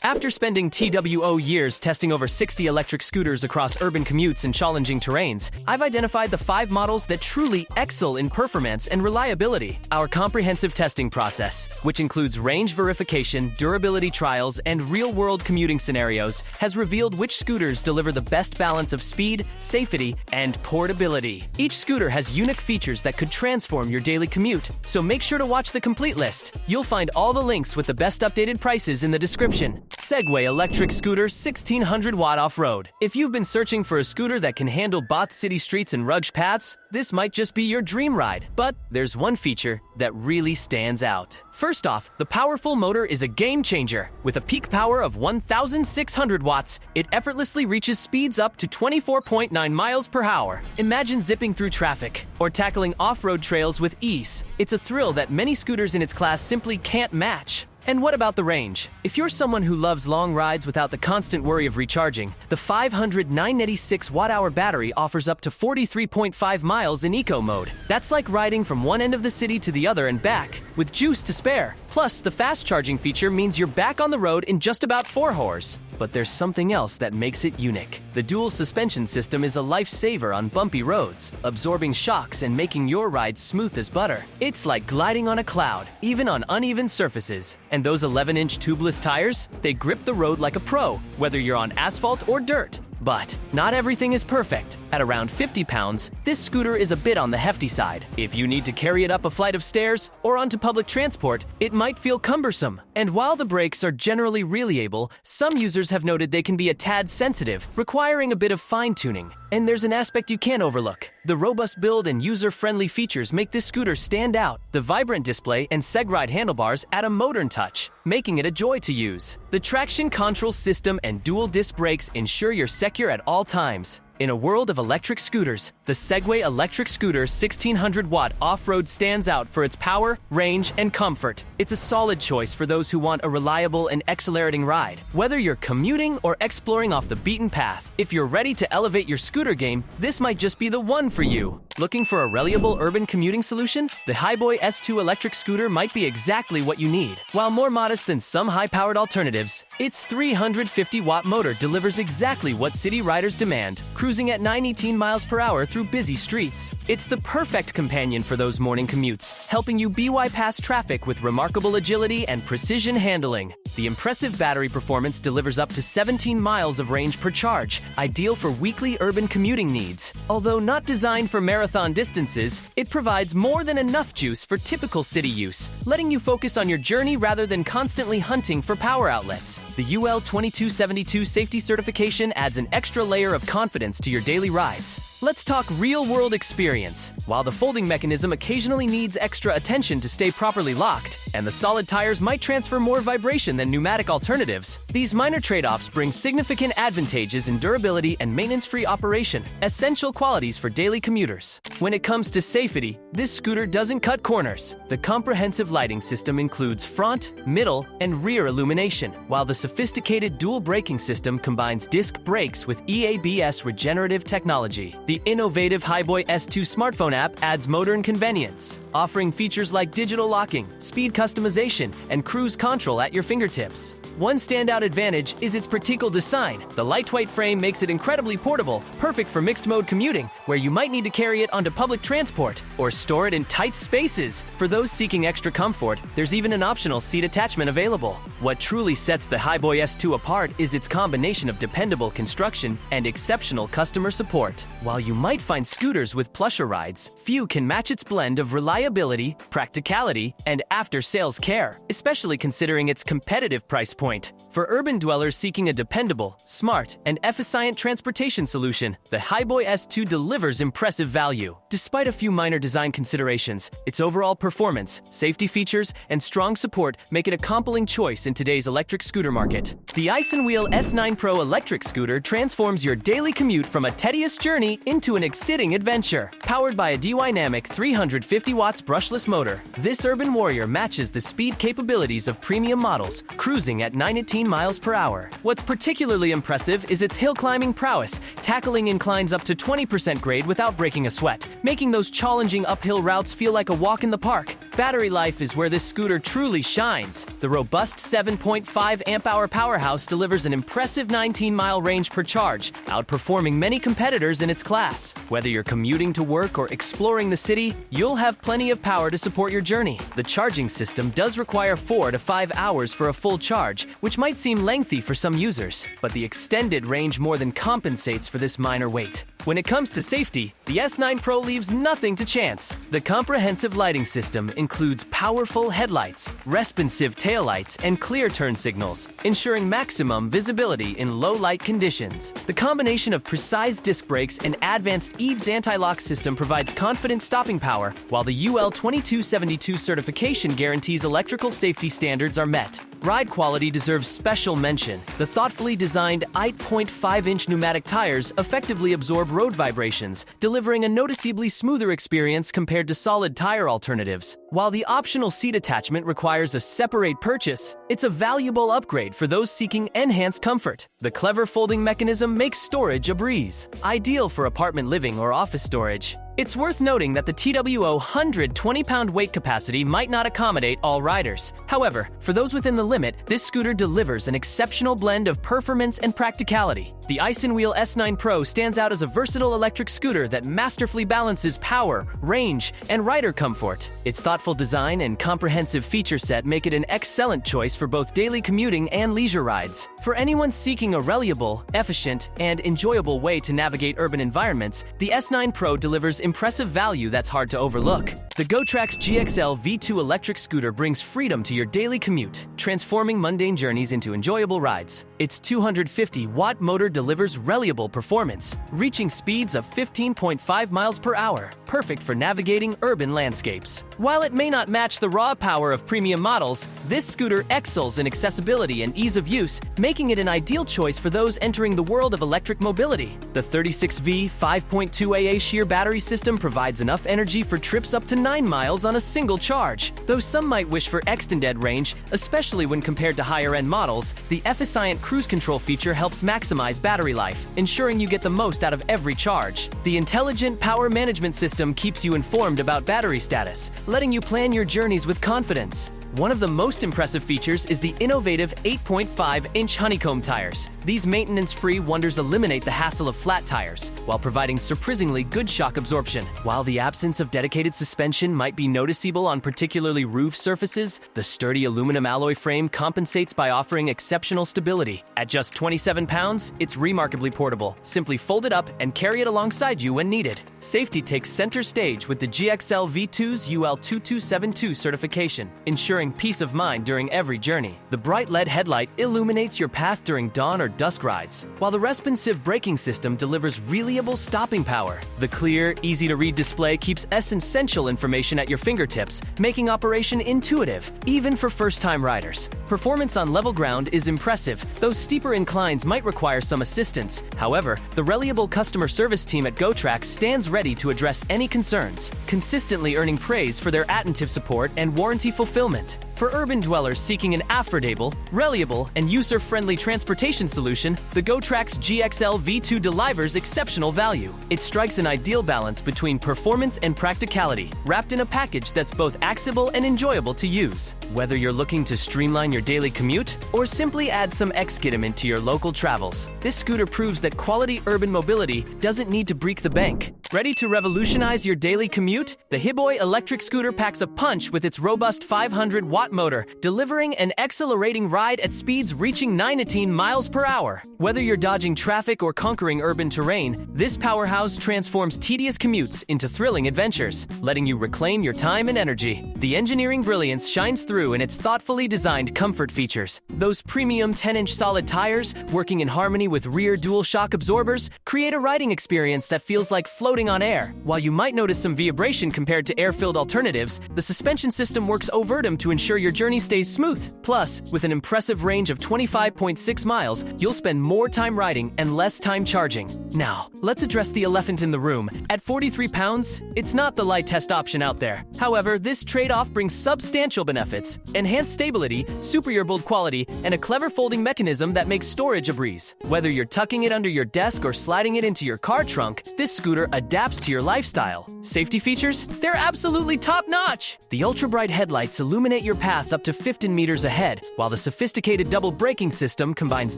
After spending TWO years testing over 60 electric scooters across urban commutes and challenging terrains, I've identified the 5 models that truly excel in performance and reliability. Our comprehensive testing process, which includes range verification, durability trials, and real-world commuting scenarios, has revealed which scooters deliver the best balance of speed, safety, and portability. Each scooter has unique features that could transform your daily commute, so make sure to watch the complete list. You'll find all the links with the best updated prices in the description. Segway electric scooter 1600 watt off-road. If you've been searching for a scooter that can handle both city streets and rugged paths, this might just be your dream ride. But there's one feature that really stands out. First off, the powerful motor is a game changer. With a peak power of 1,600 watts, it effortlessly reaches speeds up to 24.9 miles per hour. Imagine zipping through traffic or tackling off-road trails with ease. It's a thrill that many scooters in its class simply can't match. And what about the range? If you're someone who loves long rides without the constant worry of recharging, the 500 986 watt-hour battery offers up to 43.5 miles in eco mode. That's like riding from one end of the city to the other and back, with juice to spare. Plus, the fast charging feature means you're back on the road in just about 4 hours. But there's something else that makes it unique. The dual suspension system is a lifesaver on bumpy roads, absorbing shocks and making your ride smooth as butter. It's like gliding on a cloud, even on uneven surfaces. And those 11-inch tubeless tires, they grip the road like a pro, whether you're on asphalt or dirt. But not everything is perfect. At around 50 pounds, this scooter is a bit on the hefty side. If you need to carry it up a flight of stairs or onto public transport, it might feel cumbersome. And while the brakes are generally reliable, some users have noted they can be a tad sensitive, requiring a bit of fine-tuning. And there's an aspect you can't overlook. The robust build and user-friendly features make this scooter stand out. The vibrant display and Segway handlebars add a modern touch, making it a joy to use. The traction control system and dual disc brakes ensure you're secure at all times. In a world of electric scooters, the Segway electric scooter 1600 watt off-road stands out for its power, range, and comfort. It's a solid choice for those who want a reliable and exhilarating ride. Whether you're commuting or exploring off the beaten path, if you're ready to elevate your scooter game, this might just be the one for you. Looking for a reliable urban commuting solution? The Hiboy S2 electric scooter might be exactly what you need. While more modest than some high-powered alternatives, its 350 watt motor delivers exactly what city riders demand, cruising at 19 miles per hour through busy streets. It's the perfect companion for those morning commutes, helping you bypass traffic with remarkable agility and precision handling. The impressive battery performance delivers up to 17 miles of range per charge, ideal for weekly urban commuting needs. Although not designed for marathon distances, it provides more than enough juice for typical city use, letting you focus on your journey rather than constantly hunting for power outlets. The UL 2272 safety certification adds an extra layer of confidence to your daily rides. Let's talk real-world experience. While the folding mechanism occasionally needs extra attention to stay properly locked, and the solid tires might transfer more vibration than pneumatic alternatives, these minor trade-offs bring significant advantages in durability and maintenance-free operation, essential qualities for daily commuters. When it comes to safety, this scooter doesn't cut corners. The comprehensive lighting system includes front, middle, and rear illumination, while the sophisticated dual braking system combines disc brakes with EABS regenerative technology. The innovative Hiboy S2 smartphone app adds modern convenience, offering features like digital locking, speed customization, and cruise control at your fingertips. One standout advantage is its practical design. The lightweight frame makes it incredibly portable, perfect for mixed-mode commuting, where you might need to carry it onto public transport or store it in tight spaces. For those seeking extra comfort, there's even an optional seat attachment available. What truly sets the Hiboy S2 apart is its combination of dependable construction and exceptional customer support. While you might find scooters with plusher rides, few can match its blend of reliability, practicality, and after-sales care, especially considering its competitive price point. For urban dwellers seeking a dependable, smart, and efficient transportation solution, the Hiboy S2 delivers impressive value. Despite a few minor design considerations, its overall performance, safety features, and strong support make it a compelling choice in today's electric scooter market. The Isinwheel S9 Pro electric scooter transforms your daily commute from a tedious journey into an exciting adventure. Powered by a dynamic 350 watts brushless motor, this urban warrior matches the speed capabilities of premium models, cruising at 19 miles per hour. What's particularly impressive is its hill climbing prowess, tackling inclines up to 20% grade without breaking a sweat, making those challenging uphill routes feel like a walk in the park. battery life is where this scooter truly shines. The robust 7.5 amp-hour powerhouse delivers an impressive 19-mile range per charge, outperforming many competitors in its class. Whether you're commuting to work or exploring the city, you'll have plenty of power to support your journey. The charging system does require 4 to 5 hours for a full charge, which might seem lengthy for some users, but the extended range more than compensates for this minor wait. When it comes to safety, the S9 Pro leaves nothing to chance. The comprehensive lighting system includes powerful headlights, responsive taillights, and clear turn signals, ensuring maximum visibility in low-light conditions. The combination of precise disc brakes and advanced EBS anti-lock system provides confident stopping power, while the UL 2272 certification guarantees electrical safety standards are met. Ride quality deserves special mention. The thoughtfully designed 8.5-inch pneumatic tires effectively absorb road vibrations, delivering a noticeably smoother experience compared to solid tire alternatives. While the optional seat attachment requires a separate purchase, it's a valuable upgrade for those seeking enhanced comfort. The clever folding mechanism makes storage a breeze, ideal for apartment living or office storage. It's worth noting that the TWO 120-pound weight capacity might not accommodate all riders. However, for those within the limit, this scooter delivers an exceptional blend of performance and practicality. The Isinwheel S9 Pro stands out as a versatile electric scooter that masterfully balances power, range, and rider comfort. Its thoughtful design and comprehensive feature set make it an excellent choice for both daily commuting and leisure rides. For anyone seeking a reliable, efficient, and enjoyable way to navigate urban environments, the S9 Pro delivers impressive value that's hard to overlook. The Gotrax GXL V2 electric scooter brings freedom to your daily commute, transforming mundane journeys into enjoyable rides. Its 250-watt motor delivers reliable performance, reaching speeds of 15.5 miles per hour, perfect for navigating urban landscapes. While it may not match the raw power of premium models, this scooter excels in accessibility and ease of use, making it an ideal choice for those entering the world of electric mobility. The 36V 5.2 AA sheer battery system provides enough energy for trips up to 9 miles on a single charge. Though some might wish for extended range, especially when compared to higher-end models, the Efficient cruise control feature helps maximize battery life, ensuring you get the most out of every charge. The intelligent power management system keeps you informed about battery status, letting you plan your journeys with confidence. One of the most impressive features is the innovative 8.5-inch honeycomb tires. These maintenance-free wonders eliminate the hassle of flat tires, while providing surprisingly good shock absorption. While the absence of dedicated suspension might be noticeable on particularly rough surfaces, the sturdy aluminum alloy frame compensates by offering exceptional stability. At just 27 pounds, it's remarkably portable. Simply fold it up and carry it alongside you when needed. Safety takes center stage with the GXL V2's UL 2272 certification, ensuring peace of mind during every journey. The bright LED headlight illuminates your path during dawn or dusk rides, while the responsive braking system delivers reliable stopping power. The clear, easy-to-read display keeps essential information at your fingertips, making operation intuitive, even for first-time riders. Performance on level ground is impressive, though steeper inclines might require some assistance. However, the reliable customer service team at Gotrax stands ready to address any concerns, consistently earning praise for their attentive support and warranty fulfillment. For urban dwellers seeking an affordable, reliable, and user-friendly transportation solution, the Gotrax GXL V2 delivers exceptional value. It strikes an ideal balance between performance and practicality, wrapped in a package that's both accessible and enjoyable to use. Whether you're looking to streamline your daily commute or simply add some excitement to your local travels, this scooter proves that quality urban mobility doesn't need to break the bank. Ready to revolutionize your daily commute? The Hiboy electric scooter packs a punch with its robust 500-watt motor, delivering an exhilarating ride at speeds reaching 19 miles per hour. Whether you're dodging traffic or conquering urban terrain, this powerhouse transforms tedious commutes into thrilling adventures, letting you reclaim your time and energy. The engineering brilliance shines through in its thoughtfully designed comfort features. Those premium 10-inch solid tires, working in harmony with rear dual shock absorbers, create a riding experience that feels like floating on air. While you might notice some vibration compared to air-filled alternatives, the suspension system works overtly to ensure your journey stays smooth. Plus, with an impressive range of 25.6 miles, you'll spend more time riding and less time charging. Now, let's address the elephant in the room. At 43 pounds, it's not the lightest option out there. However, this trade-off brings substantial benefits: enhanced stability, superior build quality, and a clever folding mechanism that makes storage a breeze. Whether you're tucking it under your desk or sliding it into your car trunk, this scooter adapts to your lifestyle. Safety features? They're absolutely top-notch! The ultra-bright headlights illuminate your path up to 15 meters ahead, while the sophisticated double braking system combines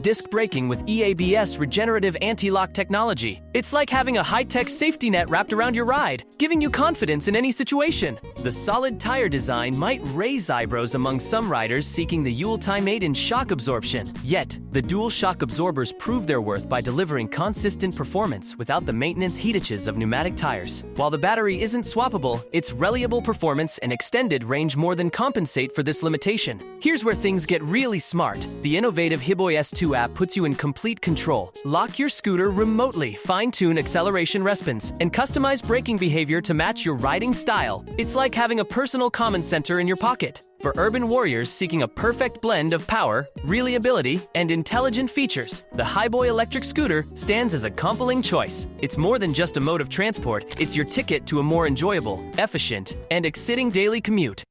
disc braking with EABS regenerative anti-lock technology. It's like having a high-tech safety net wrapped around your ride, giving you confidence in any situation. The solid tire design might raise eyebrows among some riders seeking the Yuletime-made shock absorption. Yet, the dual shock absorbers prove their worth by delivering consistent performance without the maintenance heataches of pneumatic tires. While the battery isn't swappable, its reliable performance and extended range more than compensate for this limitation. Here's where things get really smart. The innovative Hiboy S2 app puts you in complete control. Lock your scooter remotely, fine-tune acceleration response, and customize braking behavior to match your riding style. It's like having a personal command center in your pocket. For urban warriors seeking a perfect blend of power, reliability, and intelligent features, the Hiboy electric scooter stands as a compelling choice. It's more than just a mode of transport, it's your ticket to a more enjoyable, efficient, and exciting daily commute.